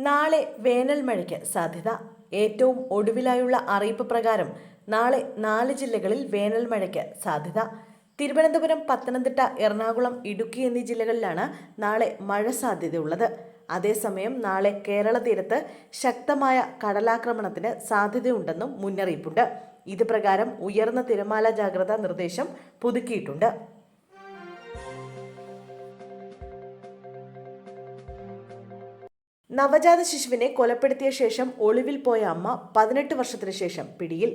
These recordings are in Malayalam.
നാളെ വേനൽ മഴയ്ക്ക് സാധ്യത. ഏറ്റവും ഒടുവിലായുള്ള അറിയിപ്പ് പ്രകാരം നാളെ 4 ജില്ലകളിൽ വേനൽ മഴയ്ക്ക് സാധ്യത. തിരുവനന്തപുരം, പത്തനംതിട്ട, എറണാകുളം, ഇടുക്കി എന്നീ ജില്ലകളിലാണ് നാളെ മഴ സാധ്യതയുള്ളത്. അതേസമയം നാളെ കേരള തീരത്ത് ശക്തമായ കടലാക്രമണത്തിന് സാധ്യതയുണ്ടെന്നും മുന്നറിയിപ്പുണ്ട്. ഇത് പ്രകാരം ഉയർന്ന തിരമാല ജാഗ്രതാ നിർദ്ദേശം പുതുക്കിയിട്ടുണ്ട്. നവജാത ശിശുവിനെ കൊലപ്പെടുത്തിയ ശേഷം ഒളിവിൽ പോയ അമ്മ 18 വർഷത്തിനു ശേഷം പിടിയിൽ.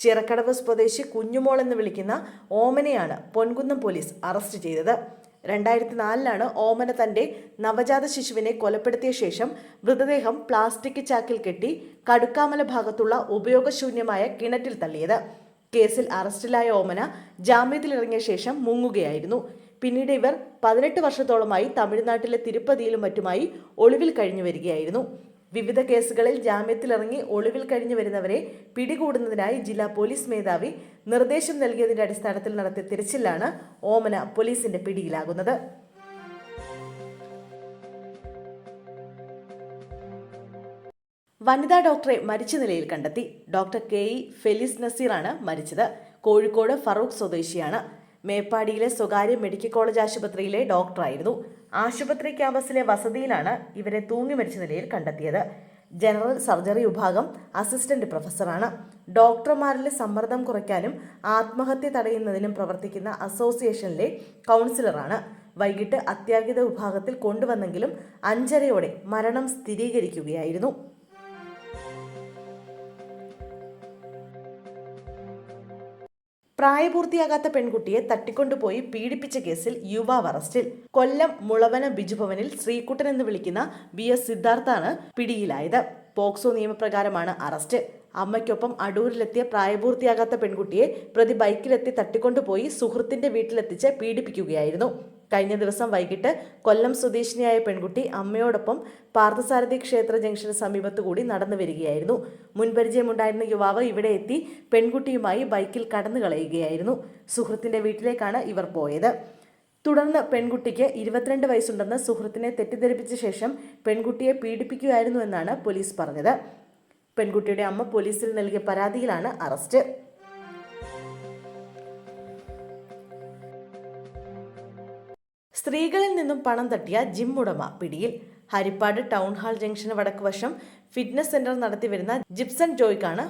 ചിറക്കടവ് സ്വദേശി കുഞ്ഞുമോൾ എന്ന് വിളിക്കുന്ന ഓമനയാണ് പൊൻകുന്നം പോലീസ് അറസ്റ്റ് ചെയ്തത്. 2004 ഓമന തന്റെ നവജാത ശിശുവിനെ കൊലപ്പെടുത്തിയ ശേഷം മൃതദേഹം പ്ലാസ്റ്റിക് ചാക്കിൽ കെട്ടി കടുക്കാമല ഭാഗത്തുള്ള ഉപയോഗശൂന്യമായ കിണറ്റിൽ തള്ളിയത്. കേസിൽ അറസ്റ്റിലായ ഓമന ജാമ്യത്തിലിറങ്ങിയ ശേഷം മുങ്ങുകയായിരുന്നു. പിന്നീട് ഇവർ 18 വർഷത്തോളമായി തമിഴ്നാട്ടിലെ തിരുപ്പതിയിലും മറ്റുമായി ഒളിവിൽ കഴിഞ്ഞു വരികയായിരുന്നു. വിവിധ കേസുകളിൽ ജാമ്യത്തിലിറങ്ങി ഒളിവിൽ കഴിഞ്ഞു വരുന്നവരെ പിടികൂടുന്നതിനായി ജില്ലാ പോലീസ് മേധാവി നിർദ്ദേശം നൽകിയതിന്റെ അടിസ്ഥാനത്തിൽ നടത്തിയ തിരച്ചിലാണ് ഓമന പോലീസിന്റെ പിടിയിലാകുന്നത്. വനിതാ ഡോക്ടറെ മരിച്ച നിലയിൽ കണ്ടെത്തി. ഡോക്ടർ KE ഫെലിസ് നസീറാണ് മരിച്ചത്. കോഴിക്കോട് ഫറൂഖ് സ്വദേശിയാണ്. മേപ്പാടിയിലെ സ്വകാര്യ മെഡിക്കൽ കോളേജ് ആശുപത്രിയിലെ ഡോക്ടറായിരുന്നു. ആശുപത്രി ക്യാമ്പസിലെ വസതിയിലാണ് ഇവരെ തൂങ്ങി മരിച്ച നിലയിൽ കണ്ടെത്തിയത്. ജനറൽ സർജറി വിഭാഗം അസിസ്റ്റന്റ് പ്രൊഫസറാണ്. ഡോക്ടർമാരിലെ സമ്മർദ്ദം കുറയ്ക്കാനും ആത്മഹത്യ തടയുന്നതിനും പ്രവർത്തിക്കുന്ന അസോസിയേഷനിലെ കൗൺസിലറാണ്. വൈകിട്ട് അത്യാഹിത വിഭാഗത്തിൽ കൊണ്ടുവന്നെങ്കിലും 5:30 മരണം സ്ഥിരീകരിക്കുകയായിരുന്നു. പ്രായപൂർത്തിയാകാത്ത പെൺകുട്ടിയെ തട്ടിക്കൊണ്ടുപോയി പീഡിപ്പിച്ച കേസിൽ യുവാവ് അറസ്റ്റിൽ. കൊല്ലം മുളവന ബിജുഭവനിൽ ശ്രീകുട്ടൻ എന്ന് വിളിക്കുന്ന BS സിദ്ധാർത്ഥാണ് പിടിയിലായത്. POCSO നിയമപ്രകാരമാണ് arrest. അമ്മയ്ക്കൊപ്പം അടൂരിലെത്തിയ പ്രായപൂർത്തിയാകാത്ത പെൺകുട്ടിയെ പ്രതി ബൈക്കിലെത്തി തട്ടിക്കൊണ്ടുപോയി സുഹൃത്തിന്റെ വീട്ടിലെത്തിച്ച് പീഡിപ്പിക്കുകയായിരുന്നു. കഴിഞ്ഞ ദിവസം വൈകിട്ട് കൊല്ലം സ്വദേശിനിയായ പെൺകുട്ടി അമ്മയോടൊപ്പം പാർത്ഥസാരഥി ക്ഷേത്ര ജംഗ്ഷന് സമീപത്തു കൂടി നടന്നു വരികയായിരുന്നു. മുൻപരിചയമുണ്ടായിരുന്ന യുവാവ് ഇവിടെ എത്തി പെൺകുട്ടിയുമായി ബൈക്കിൽ കടന്നു കളയുകയായിരുന്നു. സുഹൃത്തിന്റെ വീട്ടിലേക്കാണ് ഇവർ പോയത്. തുടർന്ന് പെൺകുട്ടിക്ക് 22 വയസ്സുണ്ടെന്ന് സുഹൃത്തിനെ തെറ്റിദ്ധരിപ്പിച്ച ശേഷം പെൺകുട്ടിയെ പീഡിപ്പിക്കുകയായിരുന്നു എന്നാണ് പോലീസ് പറഞ്ഞത്. പെൺകുട്ടിയുടെ അമ്മ പോലീസിൽ നൽകിയ പരാതിയിലാണ് അറസ്റ്റ്. സ്ത്രീകളിൽ നിന്നും പണം തട്ടിയ ജിം ഉടമ പിടിയിൽ. ഹരിപ്പാട് ടൗൺ ഹാൾ ജംഗ്ഷന് വടക്ക് വശം ഫിറ്റ്നസ് സെന്റർ നടത്തിവരുന്ന ജിപ്സൺ ജോയ്ക്കാണ്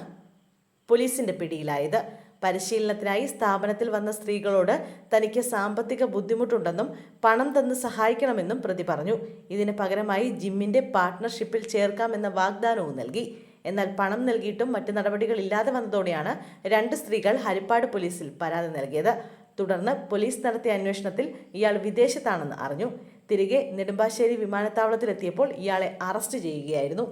പോലീസിന്റെ പിടിയിലായത്. പരിശീലനത്തിനായി സ്ഥാപനത്തിൽ വന്ന സ്ത്രീകളോട് തനിക്ക് സാമ്പത്തിക ബുദ്ധിമുട്ടുണ്ടെന്നും പണം തന്ന് സഹായിക്കണമെന്നും പ്രതി പറഞ്ഞു. ഇതിന് പകരമായി ജിമ്മിന്റെ പാർട്ട്ണർഷിപ്പിൽ ചേർക്കാമെന്ന വാഗ്ദാനവും നൽകി. എന്നാൽ പണം നൽകിയിട്ടും മറ്റു നടപടികളില്ലാതെ വന്നതോടെയാണ് 2 സ്ത്രീകൾ ഹരിപ്പാട് പോലീസിൽ പരാതി നൽകിയത്. തുടർന്ന് പോലീസ് നടത്തിയ അന്വേഷണത്തിൽ ഇയാൾ വിദേശത്താണെന്ന് അറിഞ്ഞു. തിരികെ നെടുമ്പാശ്ശേരി വിമാനത്താവളത്തിലെത്തിയപ്പോൾ ഇയാളെ അറസ്റ്റ് ചെയ്യുകയായിരുന്നു.